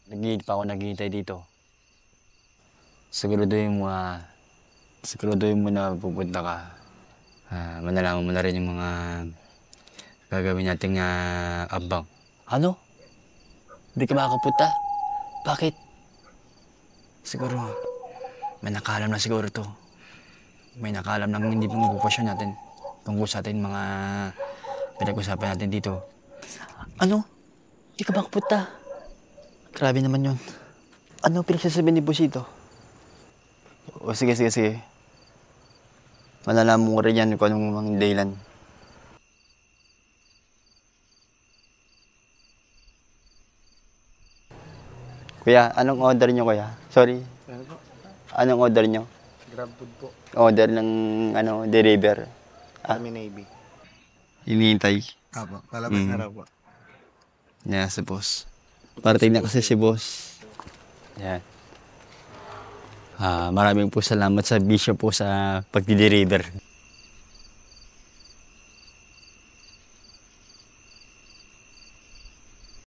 naghihintay dito. Siguraduhin mo na pupunta ka. Malalaman mo na rin yung mga gagawin nating ambag. Ano? Hindi ka makakapunta? Bakit? Siguro, may nakalam na siguro to. May nakalam ng hindi pangungupasyon natin. Tungkol sa atin mga pinag-usapan natin dito. Ano? Hindi ka makapunta? Grabe naman yun. Ano pinagsasabi ni Busito? O sige. Malalaman mo rin yan kung anong mga dahilan. Kuya, anong order nyo kuya? Sorry. Ano po? Anong order nyo? Grab food po. Order ng deliver. Kami Navy. Hinihintay. Apo, palabas na raw po. Yeah, si boss. Parating na kasi si boss. Yan. Maraming po salamat sa bisyo po sa pagdi-deliver.